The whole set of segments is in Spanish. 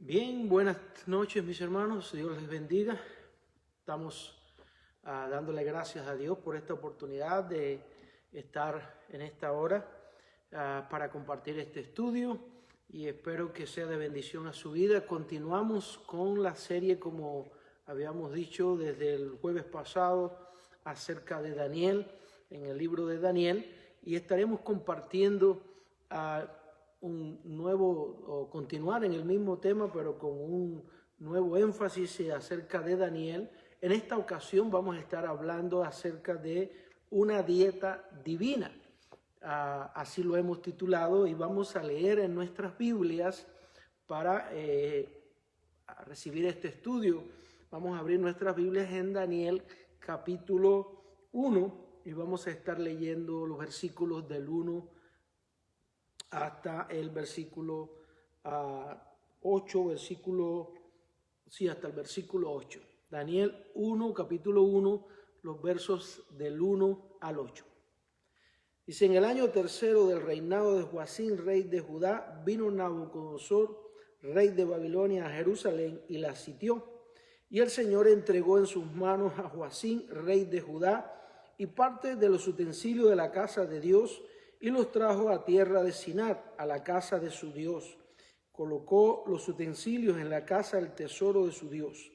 Bien, buenas noches mis hermanos, Dios les bendiga. Estamos dándole gracias a Dios por esta oportunidad de estar en esta hora para compartir este estudio y espero que sea de bendición a su vida. Continuamos con la serie, como habíamos dicho desde el jueves pasado, acerca de Daniel, en el libro de Daniel, y estaremos compartiendo o continuar en el mismo tema, pero con un nuevo énfasis acerca de Daniel. En esta ocasión vamos a estar hablando acerca de una dieta divina. Así lo hemos titulado, y vamos a leer en nuestras Biblias para recibir este estudio. Vamos a abrir nuestras Biblias en Daniel capítulo 1 y vamos a estar leyendo los versículos del 1 hasta el versículo 8, hasta el versículo 8. Daniel 1, capítulo 1, los versos del 1 al 8. Dice: en el año tercero del reinado de Joacim, rey de Judá, vino Nabucodonosor, rey de Babilonia, a Jerusalén y la sitió. Y el Señor entregó en sus manos a Joacim, rey de Judá, y parte de los utensilios de la casa de Dios, y los trajo a tierra de Sinar, a la casa de su Dios. Colocó los utensilios en la casa del tesoro de su Dios.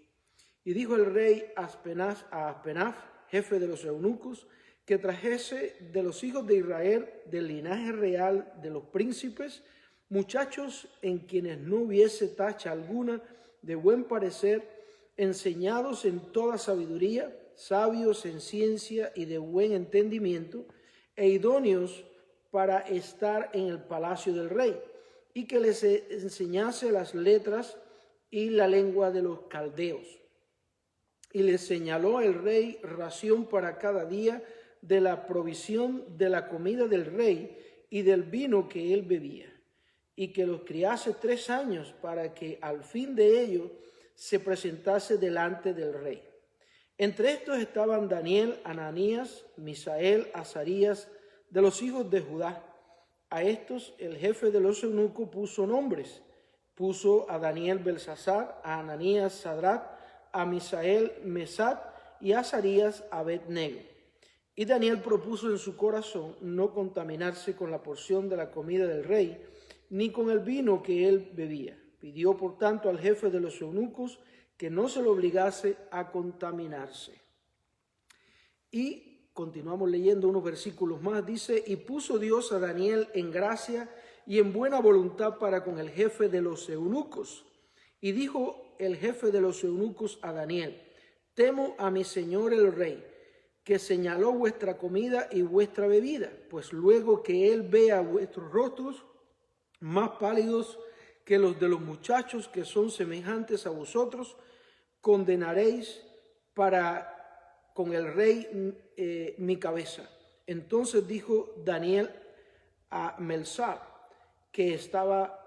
Y dijo el rey a Aspenaz, jefe de los eunucos, que trajese de los hijos de Israel, del linaje real de los príncipes, muchachos en quienes no hubiese tacha alguna, de buen parecer, enseñados en toda sabiduría, sabios en ciencia y de buen entendimiento, e idóneos para estar en el palacio del rey, y que les enseñase las letras y la lengua de los caldeos. Y les señaló el rey ración para cada día de la provisión de la comida del rey y del vino que él bebía, y que los criase 3 años, para que al fin de ello se presentase delante del rey. Entre estos estaban Daniel, Ananías, Misael, Azarías, de los hijos de Judá. A estos el jefe de los eunucos puso nombres. Puso a Daniel Belsasar, a Ananías Sadrat, a Misael Mesat y a Azarías Abed-nego. Y Daniel propuso en su corazón no contaminarse con la porción de la comida del rey, ni con el vino que él bebía. Pidió por tanto al jefe de los eunucos que no se lo obligase a contaminarse. Y continuamos leyendo unos versículos más. Dice: y puso Dios a Daniel en gracia y en buena voluntad para con el jefe de los eunucos. Y dijo el jefe de los eunucos a Daniel: temo a mi señor el rey, que señaló vuestra comida y vuestra bebida, pues luego que él vea vuestros rostros más pálidos que los de los muchachos que son semejantes a vosotros, condenaréis para con el rey mi cabeza. Entonces dijo Daniel a Melsar, que estaba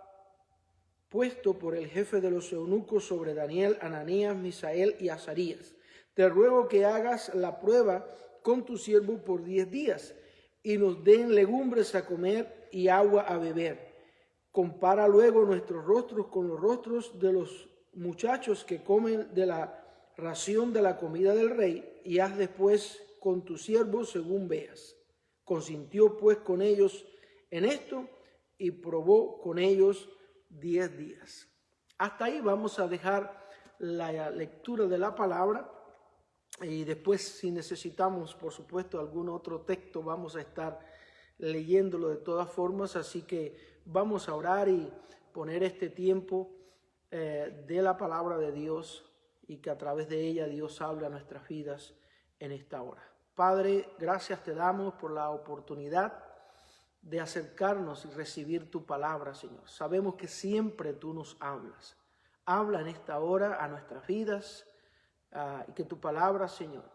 puesto por el jefe de los eunucos sobre Daniel, Ananías, Misael y Azarías: te ruego que hagas la prueba con tu siervo por 10 días y nos den legumbres a comer y agua a beber. Compara luego nuestros rostros con los rostros de los muchachos que comen de la ración de la comida del rey, y haz después con tu siervo según veas. Consintió pues con ellos en esto y probó con ellos 10 días. Hasta ahí vamos a dejar la lectura de la palabra, y después, si necesitamos, por supuesto, algún otro texto, vamos a estar leyéndolo de todas formas. Así que vamos a orar y poner este tiempo de la palabra de Dios, y que a través de ella Dios hable a nuestras vidas en esta hora. Padre, gracias te damos por la oportunidad de acercarnos y recibir tu palabra, Señor. Sabemos que siempre tú nos hablas. Habla en esta hora a nuestras vidas, y que tu palabra, Señor,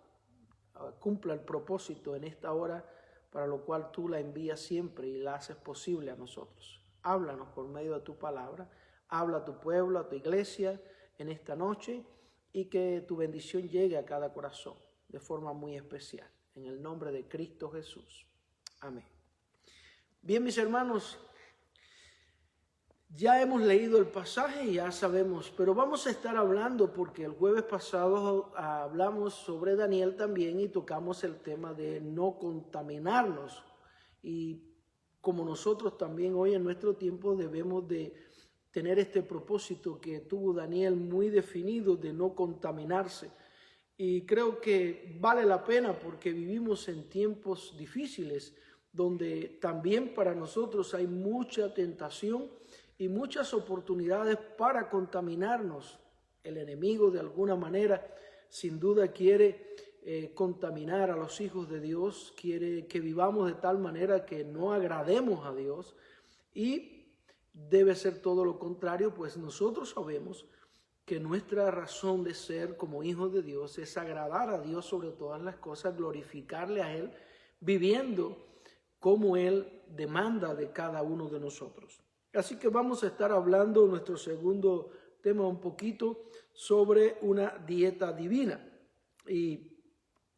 cumpla el propósito en esta hora para lo cual tú la envías siempre y la haces posible a nosotros. Háblanos por medio de tu palabra. Habla a tu pueblo, a tu iglesia en esta noche, y que tu bendición llegue a cada corazón de forma muy especial. En el nombre de Cristo Jesús. Amén. Bien, mis hermanos, Ya hemos leído el pasaje y ya sabemos, pero vamos a estar hablando porque el jueves pasado hablamos sobre Daniel también y tocamos el tema de no contaminarnos. Y como nosotros también hoy en nuestro tiempo debemos de tener este propósito que tuvo Daniel muy definido de no contaminarse. Y creo que vale la pena porque vivimos en tiempos difíciles donde también para nosotros hay mucha tentación y muchas oportunidades para contaminarnos. El enemigo de alguna manera sin duda quiere contaminar a los hijos de Dios, quiere que vivamos de tal manera que no agrademos a Dios y debe ser todo lo contrario, pues nosotros sabemos que nuestra razón de ser como hijos de Dios es agradar a Dios sobre todas las cosas, glorificarle a Él, viviendo como Él demanda de cada uno de nosotros. Así que vamos a estar hablando en nuestro segundo tema un poquito sobre una dieta divina. Y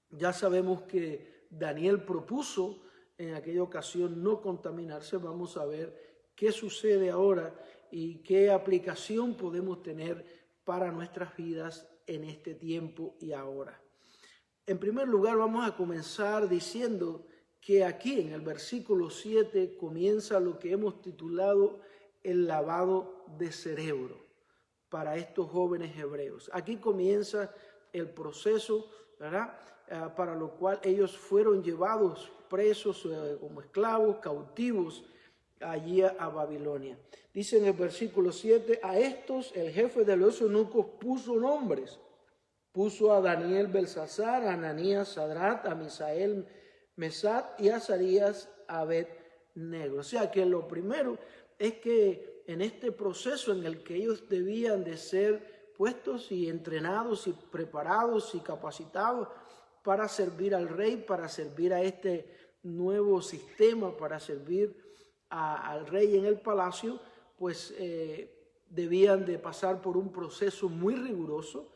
ya sabemos que Daniel propuso en aquella ocasión no contaminarse. Vamos a ver qué sucede ahora y qué aplicación podemos tener para nuestras vidas en este tiempo y ahora. En primer lugar, vamos a comenzar diciendo que aquí en el versículo 7 comienza lo que hemos titulado el lavado de cerebro para estos jóvenes hebreos. Aquí comienza el proceso, ¿verdad? Para lo cual ellos fueron llevados presos como esclavos, cautivos allí a Babilonia. Dice en el versículo 7, a estos el jefe de los eunucos puso nombres. Puso a Daniel, Belsasar, a Ananías, Sadrat, a Misael, Mesat y a Azarías, Abed-Nego. O sea que lo primero es que en este proceso en el que ellos debían de ser puestos y entrenados y preparados y capacitados para servir al rey, para servir a este nuevo sistema, para servir al rey en el palacio, pues debían de pasar por un proceso muy riguroso,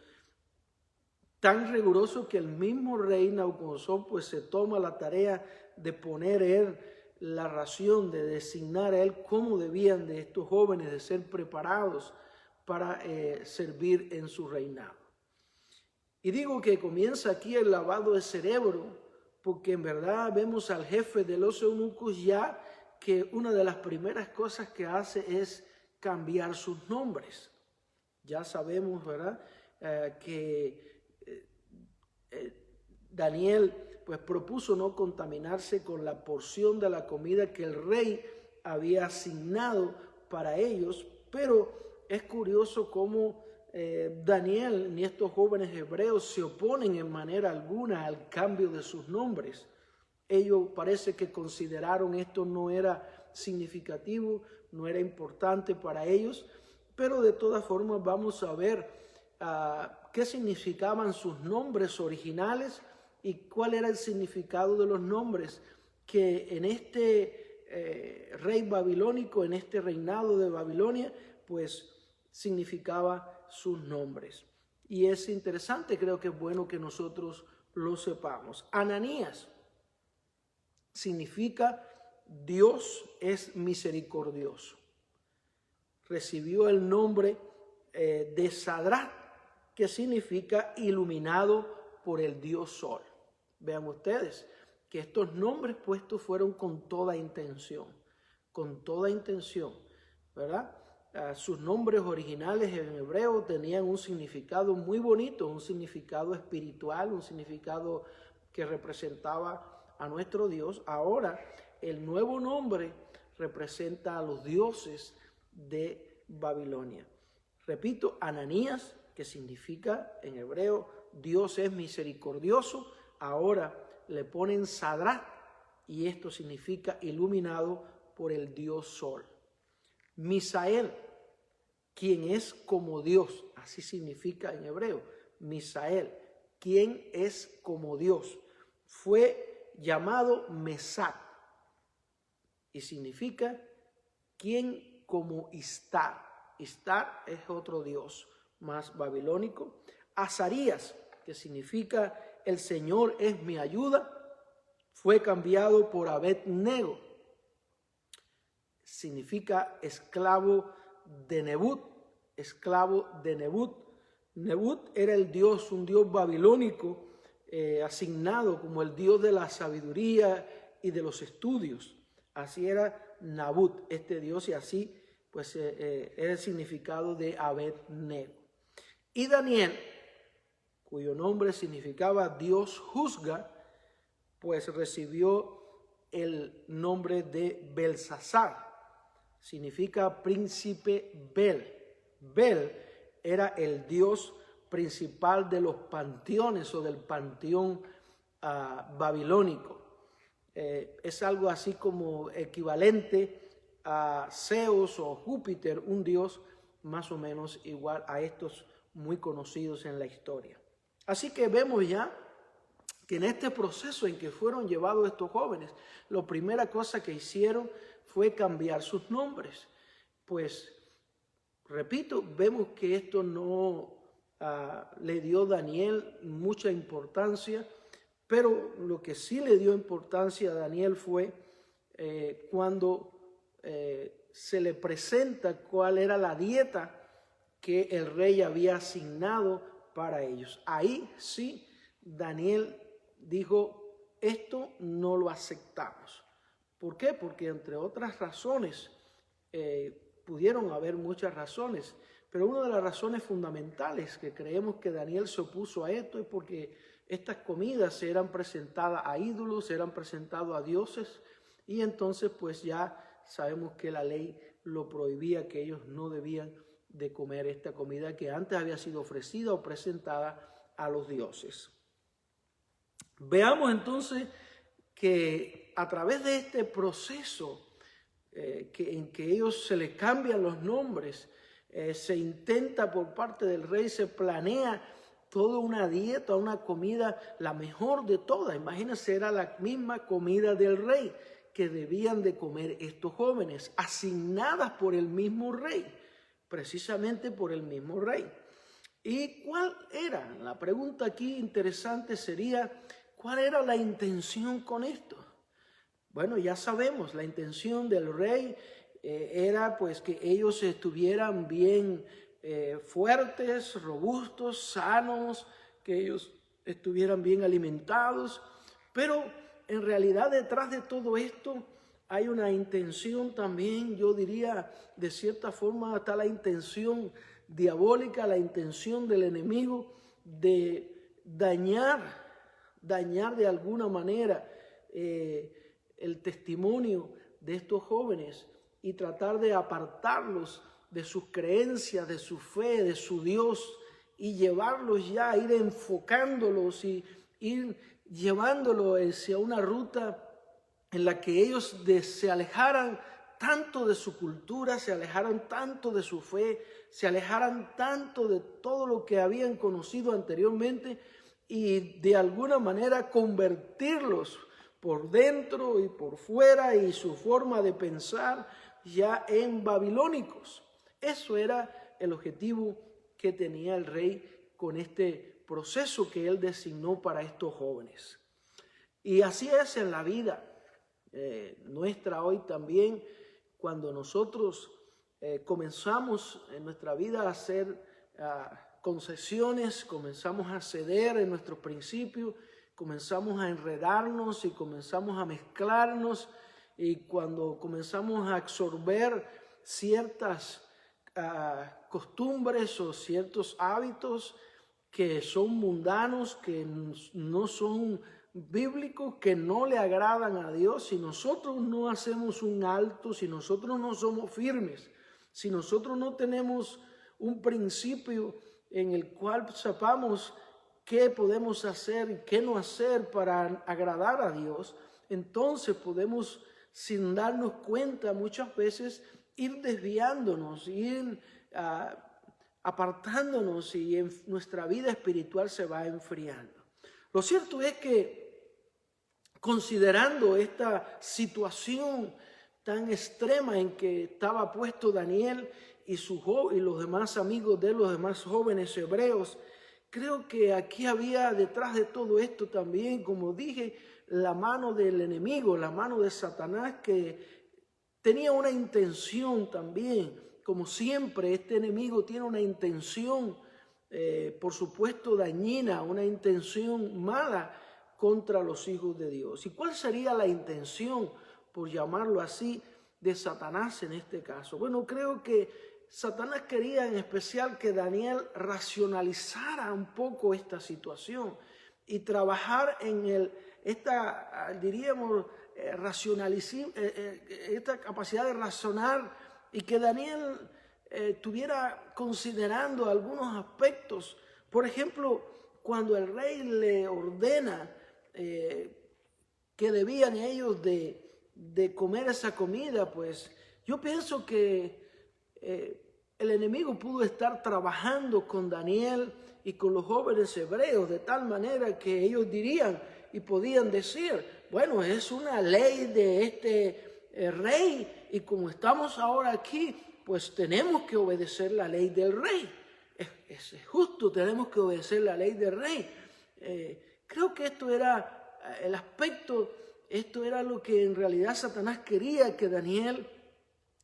tan riguroso que el mismo rey Nabucodonosor pues se toma la tarea de poner él la ración, de designar a él cómo debían de estos jóvenes de ser preparados para servir en su reinado. Y digo que comienza aquí el lavado de cerebro porque en verdad vemos al jefe de los eunucos ya que una de las primeras cosas que hace es cambiar sus nombres. Ya sabemos, ¿verdad? Que Daniel pues propuso no contaminarse con la porción de la comida que el rey había asignado para ellos, pero es curioso cómo Daniel ni estos jóvenes hebreos se oponen en manera alguna al cambio de sus nombres. Ellos parece que consideraron esto no era significativo, no era importante para ellos, pero de todas formas vamos a ver qué significaban sus nombres originales y cuál era el significado de los nombres que en este rey babilónico, en este reinado de Babilonia, pues significaba sus nombres. Y es interesante, creo que es bueno que nosotros lo sepamos. Ananías significa Dios es misericordioso. Recibió el nombre de Sadrat, que significa iluminado por el Dios Sol. Vean ustedes que estos nombres puestos fueron con toda intención, ¿verdad? Sus nombres originales en hebreo tenían un significado muy bonito, un significado espiritual, un significado que representaba a nuestro Dios. Ahora el nuevo nombre representa a los dioses de Babilonia. Repito, Ananías, que significa en hebreo Dios es misericordioso, ahora le ponen Sadrat y esto significa iluminado por el Dios Sol. Misael, quien es como Dios, así significa en hebreo, Misael, quien es como Dios, fue llamado Mesat y significa quien como Istar. Istar es otro dios más babilónico. Azarías, que significa el Señor es mi ayuda, fue cambiado por Abed-Nego. Significa esclavo de Nebut, esclavo de Nebut. Nebut era el dios, un dios babilónico, asignado como el dios de la sabiduría y de los estudios. Así era Nabut, este dios, y así pues era el significado de Abed-nego. Y Daniel, cuyo nombre significaba Dios juzga, pues recibió el nombre de Belsasar. Significa príncipe Bel. Bel era el dios principal de los panteones o del panteón babilónico. Es algo así como equivalente a Zeus o Júpiter, un dios más o menos igual a estos muy conocidos en la historia. Así que vemos ya que en este proceso en que fueron llevados estos jóvenes, la primera cosa que hicieron fue cambiar sus nombres. Pues, repito, vemos que esto no le dio a Daniel mucha importancia, pero lo que sí le dio importancia a Daniel fue cuando se le presenta cuál era la dieta que el rey había asignado para ellos. Ahí sí, Daniel dijo, esto no lo aceptamos. ¿Por qué? Porque entre otras razones, pudieron haber muchas razones, pero una de las razones fundamentales que creemos que Daniel se opuso a esto es porque estas comidas eran presentadas a ídolos, eran presentadas a dioses, y entonces pues ya sabemos que la ley lo prohibía, que ellos no debían de comer esta comida que antes había sido ofrecida o presentada a los dioses. Veamos entonces que a través de este proceso en que ellos se les cambian los nombres, se intenta por parte del rey, se planea toda una dieta, una comida, la mejor de todas. Imagínense, era la misma comida del rey que debían de comer estos jóvenes, asignadas por el mismo rey, precisamente por el mismo rey. ¿Y cuál era? La pregunta aquí interesante sería, ¿cuál era la intención con esto? Bueno, ya sabemos, la intención del rey era pues que ellos estuvieran bien fuertes, robustos, sanos, que ellos estuvieran bien alimentados, pero en realidad detrás de todo esto hay una intención también, yo diría de cierta forma está la intención diabólica, la intención del enemigo de dañar de alguna manera el testimonio de estos jóvenes y tratar de apartarlos de sus creencias, de su fe, de su Dios, y llevarlos ya, ir enfocándolos y ir llevándolos hacia una ruta en la que ellos se alejaran tanto de su cultura, se alejaran tanto de su fe, se alejaran tanto de todo lo que habían conocido anteriormente y de alguna manera convertirlos por dentro y por fuera y su forma de pensar ya en babilónicos. Eso era el objetivo que tenía el rey con este proceso que él designó para estos jóvenes. Y así es en la vida nuestra hoy también, cuando nosotros comenzamos en nuestra vida a hacer concesiones, comenzamos a ceder en nuestros principios, comenzamos a enredarnos y comenzamos a mezclarnos, y cuando comenzamos a absorber ciertas costumbres o ciertos hábitos que son mundanos, que no son bíblicos, que no le agradan a Dios, si nosotros no hacemos un alto, si nosotros no somos firmes, si nosotros no tenemos un principio en el cual sepamos qué podemos hacer y qué no hacer para agradar a Dios, entonces podemos, sin darnos cuenta, muchas veces ir desviándonos, ir apartándonos, y en nuestra vida espiritual se va enfriando. Lo cierto es que, considerando esta situación tan extrema en que estaba puesto Daniel y los demás amigos de los demás jóvenes hebreos, creo que aquí había detrás de todo esto también, como dije, la mano del enemigo, la mano de Satanás, que tenía una intención también como siempre, este enemigo tiene una intención, por supuesto, dañina, una intención mala contra los hijos de Dios. ¿Y cuál sería la intención, por llamarlo así, de Satanás en este caso? Bueno, creo que Satanás quería en especial que Daniel racionalizara un poco esta situación y trabajar en diríamos, esta capacidad de razonar, y que Daniel estuviera considerando algunos aspectos. Por ejemplo, cuando el rey le ordena que debían ellos de comer esa comida, pues yo pienso que el enemigo pudo estar trabajando con Daniel y con los jóvenes hebreos de tal manera que ellos dirían y podían decir, bueno, es una ley de este rey, y como estamos ahora aquí, pues tenemos que obedecer la ley del rey. Es justo, tenemos que obedecer la ley del rey. Creo que esto era el aspecto, esto era lo que en realidad Satanás quería, que Daniel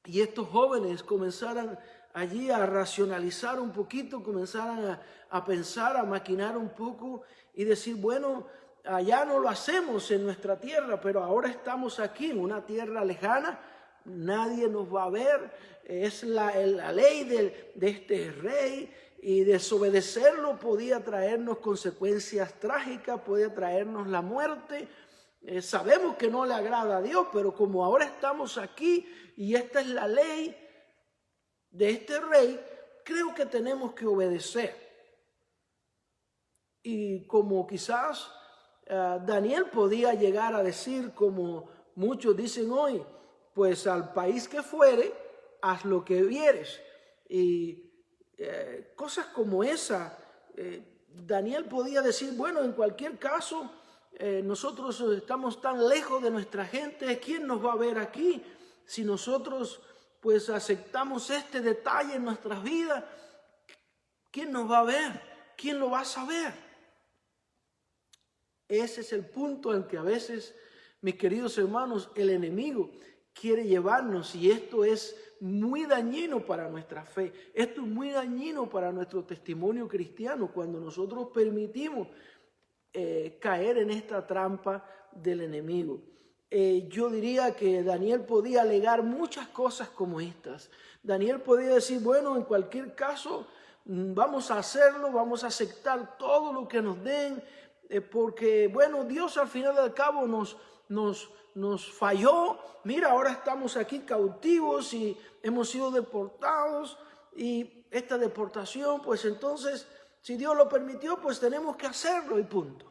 y estos jóvenes comenzaran allí a racionalizar un poquito, comenzaran a pensar, a maquinar un poco y decir, bueno, allá no lo hacemos en nuestra tierra, pero ahora estamos aquí en una tierra lejana, nadie nos va a ver, es la ley de este rey, y desobedecerlo podía traernos consecuencias trágicas, podía traernos la muerte. Sabemos que no le agrada a Dios, pero como ahora estamos aquí y esta es la ley de este rey, creo que tenemos que obedecer. Y como quizás Daniel podía llegar a decir, como muchos dicen hoy, pues al país que fuere, haz lo que vieres. Y cosas como esa, Daniel podía decir, bueno, en cualquier caso, nosotros estamos tan lejos de nuestra gente, ¿quién nos va a ver aquí? Si nosotros pues aceptamos este detalle en nuestras vidas, ¿quién nos va a ver? ¿Quién lo va a saber? Ese es el punto en que a veces, mis queridos hermanos, el enemigo quiere llevarnos, y esto es muy dañino para nuestra fe. Esto es muy dañino para nuestro testimonio cristiano cuando nosotros permitimos caer en esta trampa del enemigo. Yo diría que Daniel podía alegar muchas cosas como estas. Daniel podía decir, bueno, en cualquier caso, vamos a hacerlo, vamos a aceptar todo lo que nos den, porque, bueno, Dios al final del cabo nos falló. Mira, ahora estamos aquí cautivos y hemos sido deportados, y esta deportación, pues entonces, si Dios lo permitió, pues tenemos que hacerlo y punto.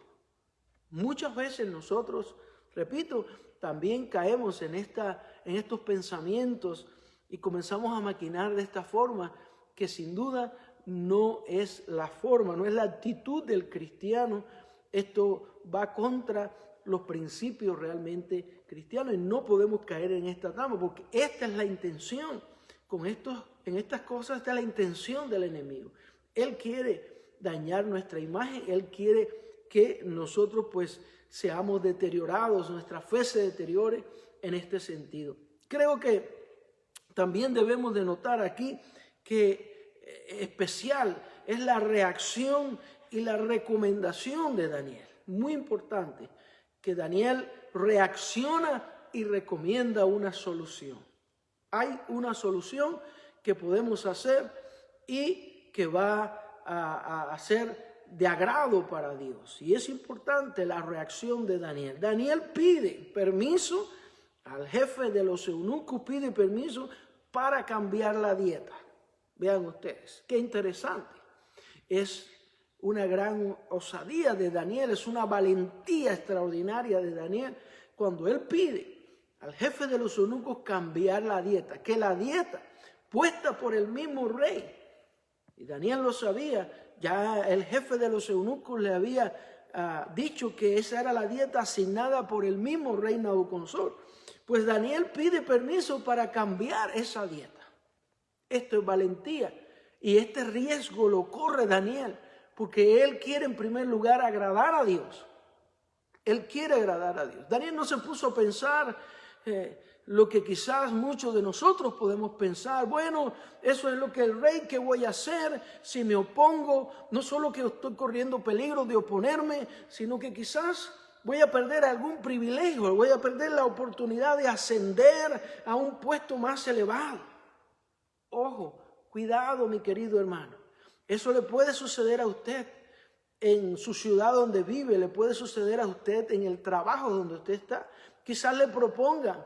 Muchas veces nosotros, repito, también caemos en estos pensamientos y comenzamos a maquinar de esta forma, que sin duda no es la forma, no es la actitud del cristiano. Esto va contra los principios realmente cristianos, y no podemos caer en esta trampa, porque esta es la intención en estas cosas, esta es la intención del enemigo. Él quiere dañar nuestra imagen, él quiere que nosotros pues seamos deteriorados, nuestra fe se deteriore en este sentido. Creo que también debemos de notar aquí que especial es la reacción y la recomendación de Daniel. Muy importante que Daniel reacciona y recomienda una solución. Hay una solución que podemos hacer y que va a ser de agrado para Dios. Y es importante la reacción de Daniel. Daniel pide permiso al jefe de los eunucos, pide permiso para cambiar la dieta. Vean ustedes, qué interesante. Es una gran osadía de Daniel, es una valentía extraordinaria de Daniel cuando él pide al jefe de los eunucos cambiar la dieta, que la dieta puesta por el mismo rey, y Daniel lo sabía, ya el jefe de los eunucos le había dicho que esa era la dieta asignada por el mismo rey Nabucodonosor. Pues Daniel pide permiso para cambiar esa dieta. Esto es valentía, y este riesgo lo corre Daniel, porque él quiere en primer lugar agradar a Dios. Él quiere agradar a Dios. Daniel no se puso a pensar lo que quizás muchos de nosotros podemos pensar, bueno, eso es lo que el rey, ¿qué voy a hacer si me opongo? No solo que estoy corriendo peligro de oponerme, sino que quizás voy a perder algún privilegio, voy a perder la oportunidad de ascender a un puesto más elevado. Ojo, cuidado, mi querido hermano. Eso le puede suceder a usted en su ciudad donde vive, le puede suceder a usted en el trabajo donde usted está. Quizás le propongan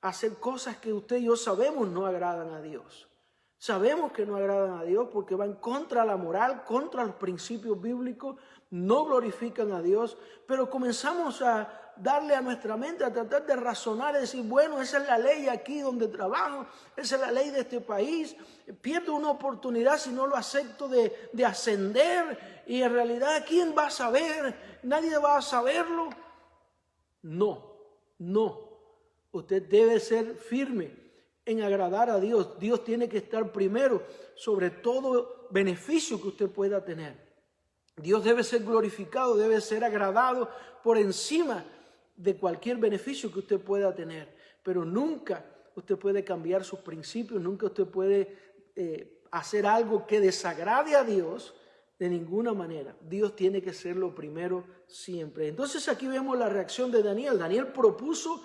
hacer cosas que usted y yo sabemos no agradan a Dios. Sabemos que no agradan a Dios porque van contra la moral, contra los principios bíblicos, no glorifican a Dios, pero comenzamos a darle a nuestra mente, a tratar de razonar y decir, bueno, esa es la ley aquí donde trabajo, esa es la ley de este país, pierdo una oportunidad si no lo acepto de ascender, y en realidad, ¿quién va a saber? ¿Nadie va a saberlo? No. Usted debe ser firme en agradar a Dios. Dios tiene que estar primero sobre todo beneficio que usted pueda tener. Dios debe ser glorificado, debe ser agradado por encima de cualquier beneficio que usted pueda tener. Pero nunca usted puede cambiar sus principios, nunca usted puede hacer algo que desagrade a Dios de ninguna manera. Dios tiene que ser lo primero siempre. Entonces aquí vemos la reacción de Daniel. Daniel propuso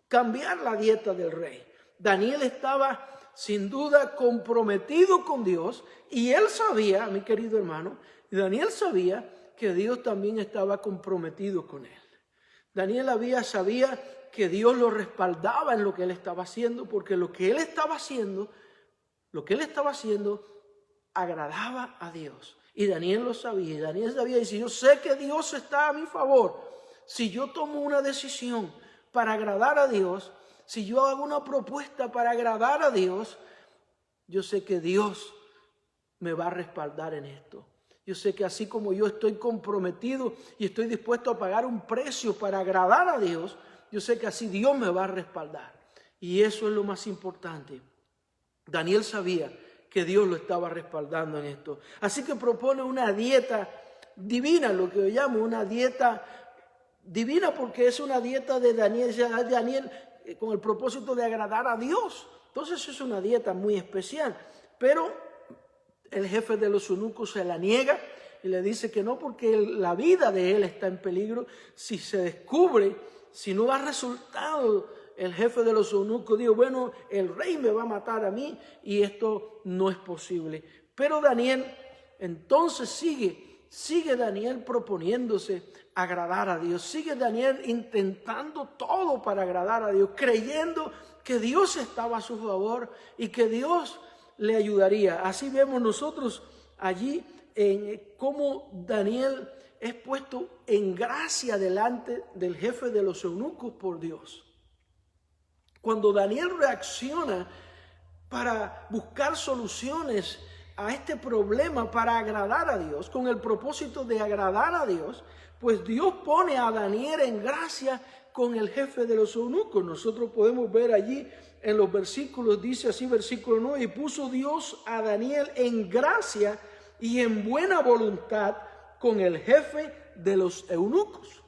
cambiar la dieta del rey. Daniel estaba sin duda comprometido con Dios y él sabía, mi querido hermano, Daniel sabía que Dios también estaba comprometido con él. Daniel sabía que Dios lo respaldaba en lo que él estaba haciendo, porque lo que él estaba haciendo agradaba a Dios. Y Daniel lo sabía, y Daniel sabía, y si yo sé que Dios está a mi favor, si yo tomo una decisión para agradar a Dios, si yo hago una propuesta para agradar a Dios, yo sé que Dios me va a respaldar en esto. Yo sé que así como yo estoy comprometido y estoy dispuesto a pagar un precio para agradar a Dios, yo sé que así Dios me va a respaldar. Y eso es lo más importante. Daniel sabía que Dios lo estaba respaldando en esto. Así que propone una dieta divina, lo que yo llamo una dieta divina, porque es una dieta de Daniel con el propósito de agradar a Dios. Entonces es una dieta muy especial. Pero el jefe de los eunucos se la niega y le dice que no, porque la vida de él está en peligro. Si se descubre, si no da resultado, el jefe de los eunucos dijo, bueno, el rey me va a matar a mí y esto no es posible. Pero Daniel entonces sigue Daniel proponiéndose agradar a Dios. Sigue Daniel intentando todo para agradar a Dios, creyendo que Dios estaba a su favor y que Dios le ayudaría. Así vemos nosotros allí en cómo Daniel es puesto en gracia delante del jefe de los eunucos por Dios. Cuando Daniel reacciona para buscar soluciones a este problema, para agradar a Dios, con el propósito de agradar a Dios, pues Dios pone a Daniel en gracia con el jefe de los eunucos. Nosotros podemos ver allí en los versículos, dice así, versículo 9, y puso Dios a Daniel en gracia y en buena voluntad con el jefe de los eunucos.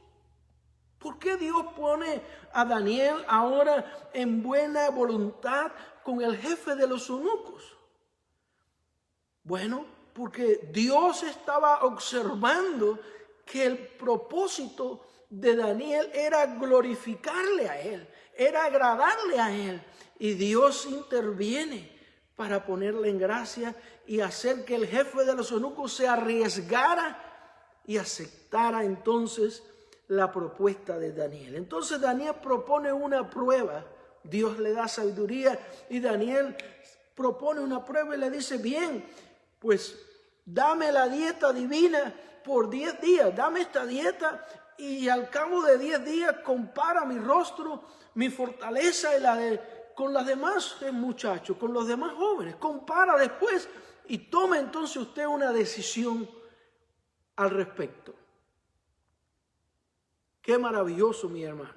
¿Por qué Dios pone a Daniel ahora en buena voluntad con el jefe de los eunucos? Bueno, porque Dios estaba observando que el propósito de Daniel era glorificarle a él, era agradarle a él. Y Dios interviene para ponerle en gracia y hacer que el jefe de los eunucos se arriesgara y aceptara entonces la propuesta de Daniel. Entonces Daniel propone una prueba. Dios le da sabiduría y Daniel propone una prueba y le dice, bien, pues dame la dieta divina por 10 días, dame esta dieta y al cabo de 10 días compara mi rostro, mi fortaleza y con los demás muchachos, con los demás jóvenes, compara después y toma entonces usted una decisión al respecto. Qué maravilloso, mi hermano.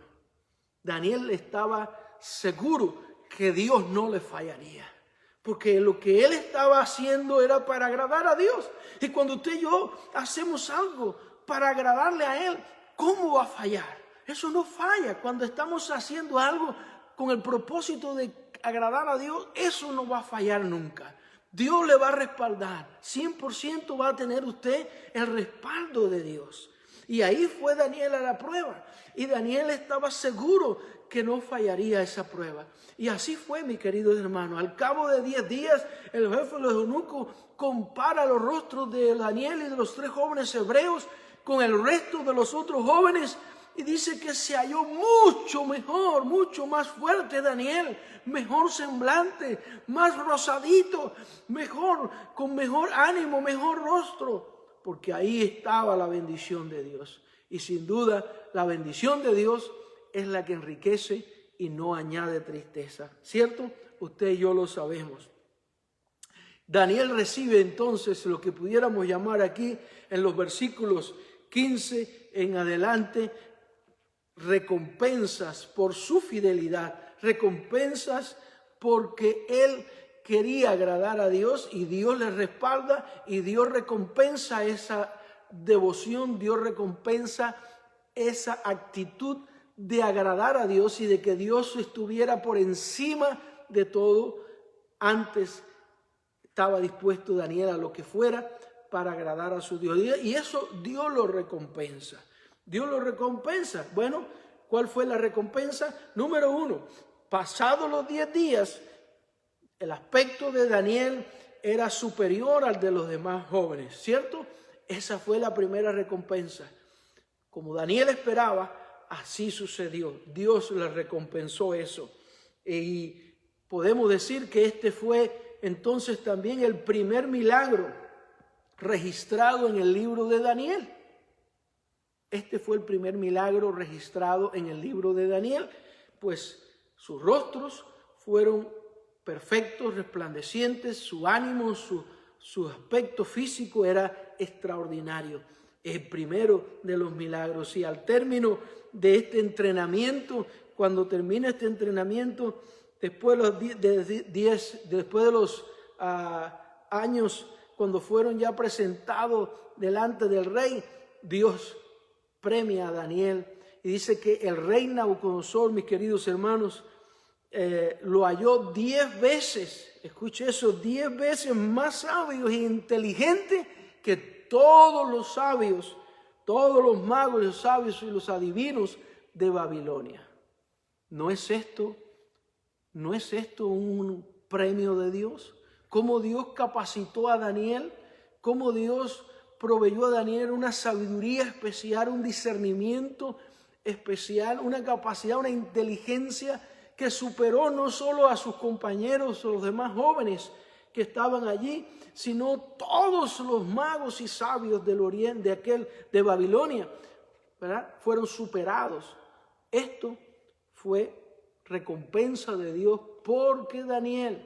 Daniel estaba seguro que Dios no le fallaría, porque lo que él estaba haciendo era para agradar a Dios. Y cuando usted y yo hacemos algo para agradarle a Él, ¿cómo va a fallar? Eso no falla. Cuando estamos haciendo algo con el propósito de agradar a Dios, eso no va a fallar nunca. Dios le va a respaldar. 100% va a tener usted el respaldo de Dios. Y ahí fue Daniel a la prueba. Y Daniel estaba seguro que no fallaría esa prueba. Y así fue, mi querido hermano. Al cabo de 10 días, el jefe de los eunucos compara los rostros de Daniel y de los 3 jóvenes hebreos con el resto de los otros jóvenes. Y dice que se halló mucho mejor, mucho más fuerte Daniel, mejor semblante, más rosadito, mejor, con mejor ánimo, mejor rostro, porque ahí estaba la bendición de Dios. Y sin duda, la bendición de Dios es la que enriquece y no añade tristeza, ¿cierto? Usted y yo lo sabemos. Daniel recibe entonces lo que pudiéramos llamar aquí en los versículos 15 en adelante, recompensas por su fidelidad, recompensas porque él quería agradar a Dios y Dios le respalda y Dios recompensa esa devoción, Dios recompensa esa actitud de agradar a Dios y de que Dios estuviera por encima de todo. Antes estaba dispuesto Daniel a lo que fuera para agradar a su Dios y eso Dios lo recompensa. Dios lo recompensa. Bueno, ¿cuál fue la recompensa? Número 1, pasados los 10 días, el aspecto de Daniel era superior al de los demás jóvenes, ¿cierto? Esa fue la primera recompensa. Como Daniel esperaba, así sucedió. Dios le recompensó eso. Y podemos decir que este fue entonces también el primer milagro registrado en el libro de Daniel. Este fue el primer milagro registrado en el libro de Daniel, pues sus rostros fueron perfectos, resplandecientes, su ánimo, su aspecto físico era extraordinario. El primero de los milagros. Y al término de este entrenamiento, cuando termina este entrenamiento, después de los años, cuando fueron ya presentados delante del rey, Dios premia a Daniel y dice que el rey Nabucodonosor, mis queridos hermanos, lo halló 10 veces, escuche eso, 10 veces más sabio e inteligente que todos los sabios, todos los magos, los sabios y los adivinos de Babilonia. ¿No es esto un premio de Dios? ¿Cómo Dios capacitó a Daniel? ¿Cómo Dios proveyó a Daniel una sabiduría especial, un discernimiento especial, una capacidad, una inteligencia que superó no solo a sus compañeros o los demás jóvenes que estaban allí, sino todos los magos y sabios del oriente, de Babilonia, ¿verdad? Fueron superados. Esto fue recompensa de Dios porque Daniel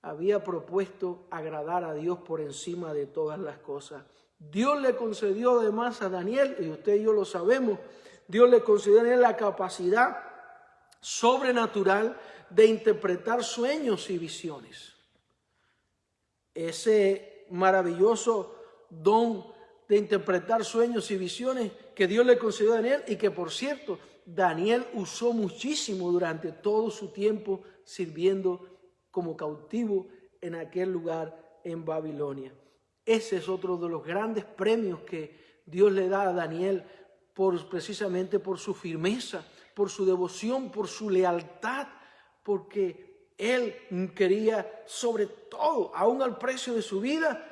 había propuesto agradar a Dios por encima de todas las cosas. Dios le concedió además a Daniel, y usted y yo lo sabemos, Dios le concedió a Daniel la capacidad sobrenatural de interpretar sueños y visiones. Ese maravilloso don de interpretar sueños y visiones que Dios le concedió a Daniel y que, por cierto, Daniel usó muchísimo durante todo su tiempo sirviendo como cautivo en aquel lugar en Babilonia. Ese es otro de los grandes premios que Dios le da a Daniel precisamente por su firmeza, por su devoción, por su lealtad, porque él quería sobre todo, aún al precio de su vida,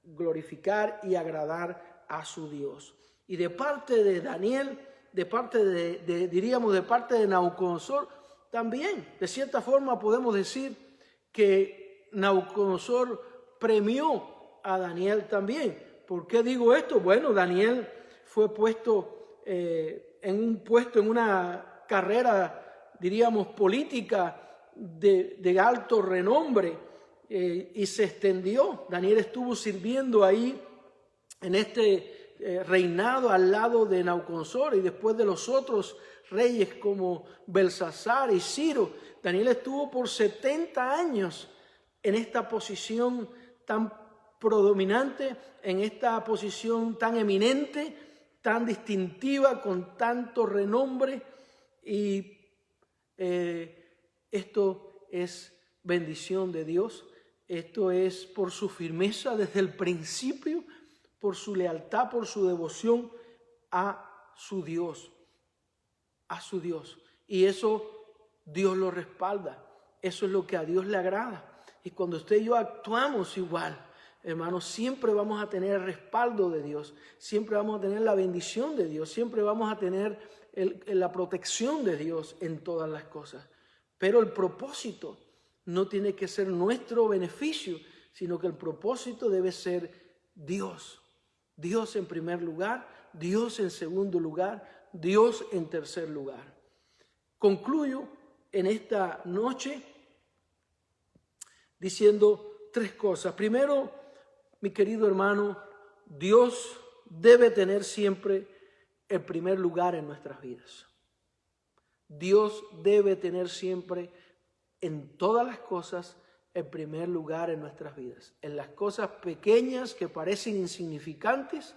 glorificar y agradar a su Dios. Y de parte de Daniel, de parte de Nabucodonosor, también, de cierta forma podemos decir que Nabucodonosor premió a Daniel también. ¿Por qué digo esto? Bueno, Daniel fue puesto en una carrera, diríamos, política de alto renombre y se extendió. Daniel estuvo sirviendo ahí en este reinado al lado de Nabucodonosor y después de los otros reyes como Belsasar y Ciro. Daniel estuvo por 70 años en esta posición tan predominante, en esta posición tan eminente, tan distintiva, con tanto renombre, y Esto es bendición de Dios. Esto es por su firmeza desde el principio, por su lealtad, por su devoción a su Dios. A su Dios. Y eso Dios lo respalda. Eso es lo que a Dios le agrada. Y cuando usted y yo actuamos igual, hermanos, siempre vamos a tener el respaldo de Dios. Siempre vamos a tener la bendición de Dios. Siempre vamos a tener la protección de Dios en todas las cosas. Pero el propósito no tiene que ser nuestro beneficio, sino que el propósito debe ser Dios. Dios en primer lugar, Dios en segundo lugar, Dios en tercer lugar. Concluyo en esta noche diciendo 3 cosas. Primero, mi querido hermano, Dios debe tener siempre el primer lugar en nuestras vidas. Dios debe tener siempre en todas las cosas el primer lugar en nuestras vidas. En las cosas pequeñas que parecen insignificantes,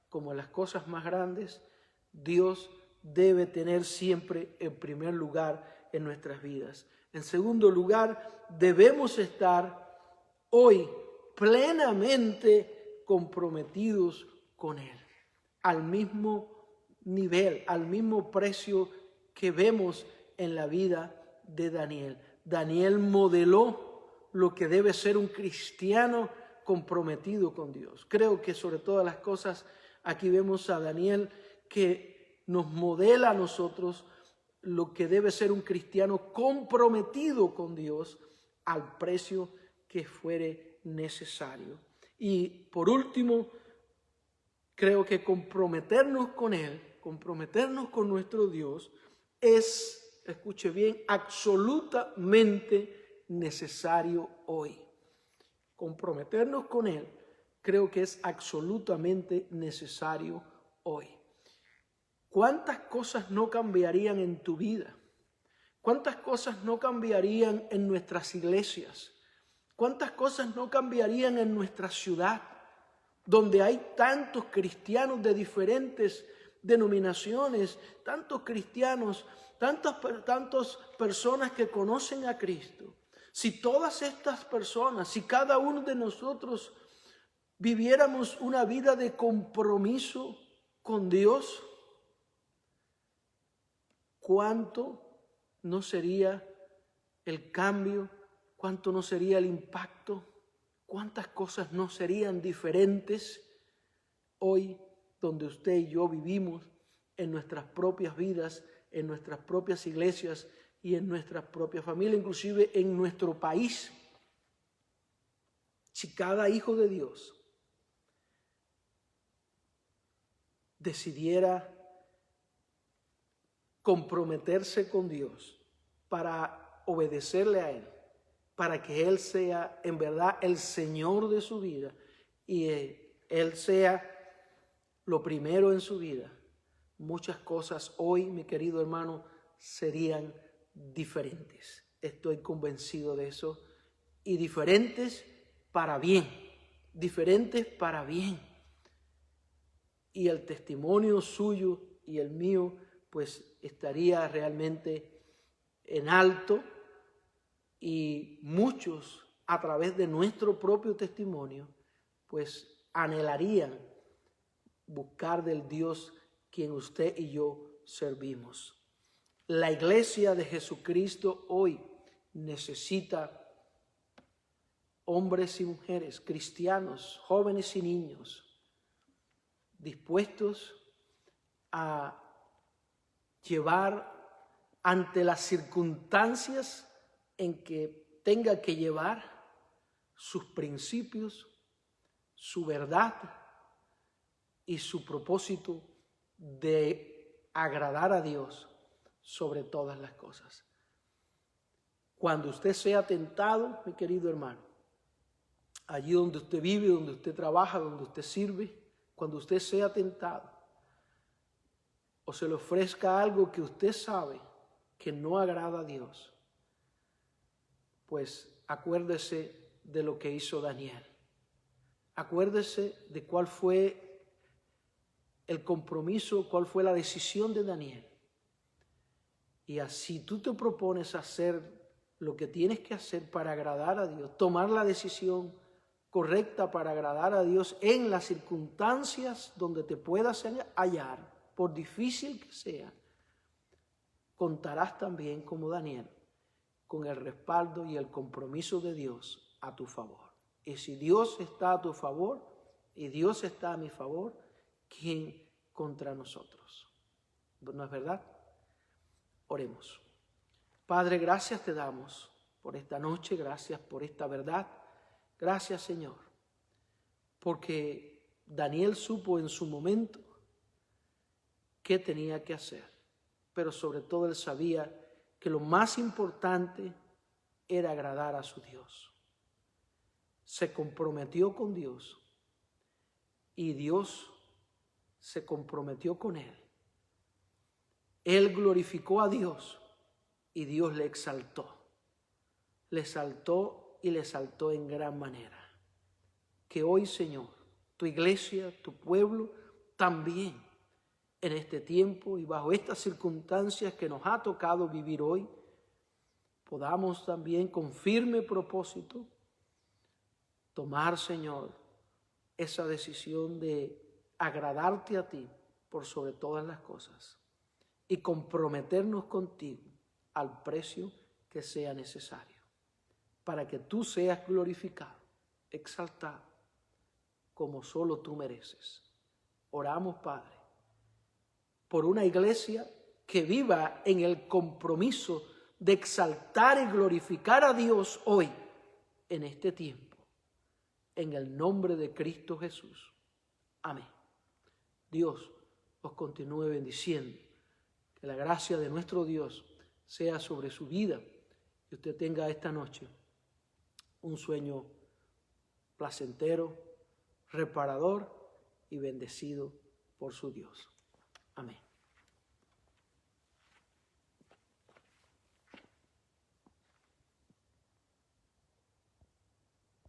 como en las cosas más grandes, Dios debe tener siempre el primer lugar en nuestras vidas. En segundo lugar, debemos estar hoy plenamente comprometidos con Él, al mismo nivel, al mismo precio que vemos en la vida de Daniel. Daniel modeló lo que debe ser un cristiano comprometido con Dios. Creo que sobre todas las cosas aquí vemos a Daniel que nos modela a nosotros lo que debe ser un cristiano comprometido con Dios al precio que fuere necesario. Y por último, creo que comprometernos con Él, comprometernos con nuestro Dios es, escuche bien, absolutamente necesario hoy. Comprometernos con Él creo que es absolutamente necesario hoy. ¿Cuántas cosas no cambiarían en tu vida? ¿Cuántas cosas no cambiarían en nuestras iglesias? ¿Cuántas cosas no cambiarían en nuestra ciudad, donde hay tantos cristianos de diferentes denominaciones, tantos cristianos, tantas personas que conocen a Cristo? Si todas estas personas, si cada uno de nosotros viviéramos una vida de compromiso con Dios, ¿cuánto no sería el cambio? ¿Cuánto no sería el impacto? ¿Cuántas cosas no serían diferentes hoy donde usted y yo vivimos en nuestras propias vidas, en nuestras propias iglesias y en nuestras propias familias, inclusive en nuestro país? Si cada hijo de Dios decidiera comprometerse con Dios para obedecerle a Él, para que Él sea en verdad el Señor de su vida y Él sea lo primero en su vida, muchas cosas hoy, mi querido hermano, serían diferentes. Estoy convencido de eso. Y diferentes para bien, diferentes para bien. Y el testimonio suyo y el mío pues estaría realmente en alto, y muchos a través de nuestro propio testimonio pues anhelarían buscar del Dios quien usted y yo servimos. La iglesia de Jesucristo hoy necesita hombres y mujeres, cristianos, jóvenes y niños, dispuestos a llevar ante las circunstancias en que tenga que llevar sus principios, su verdad y su propósito de agradar a Dios sobre todas las cosas. Cuando usted sea tentado, mi querido hermano, allí donde usted vive, donde usted trabaja, donde usted sirve, cuando usted sea tentado o se le ofrezca algo que usted sabe que no agrada a Dios, pues acuérdese de lo que hizo Daniel. Acuérdese de cuál fue el compromiso, cuál fue la decisión de Daniel. Y así tú te propones hacer lo que tienes que hacer para agradar a Dios, tomar la decisión correcta para agradar a Dios en las circunstancias donde te puedas hallar, por difícil que sea, contarás también como Daniel con el respaldo y el compromiso de Dios a tu favor. Y si Dios está a tu favor y Dios está a mi favor, ¿quién contra nosotros? ¿No es verdad? Oremos. Padre, gracias te damos por esta noche, gracias por esta verdad. Gracias, Señor, porque Daniel supo en su momento qué tenía que hacer, pero sobre todo él sabía que lo más importante era agradar a su Dios. Se comprometió con Dios y Dios se comprometió con él. Él glorificó a Dios y Dios le exaltó. Le exaltó y le exaltó en gran manera. Que hoy, Señor, tu iglesia, tu pueblo, también en este tiempo y bajo estas circunstancias que nos ha tocado vivir hoy, podamos también con firme propósito tomar, Señor, esa decisión de agradarte a ti por sobre todas las cosas y comprometernos contigo al precio que sea necesario para que tú seas glorificado, exaltado, como solo tú mereces. Oramos, Padre, por una iglesia que viva en el compromiso de exaltar y glorificar a Dios hoy, en este tiempo, en el nombre de Cristo Jesús. Amén. Dios os continúe bendiciendo. Que la gracia de nuestro Dios sea sobre su vida y usted tenga esta noche un sueño placentero, reparador y bendecido por su Dios. Amén.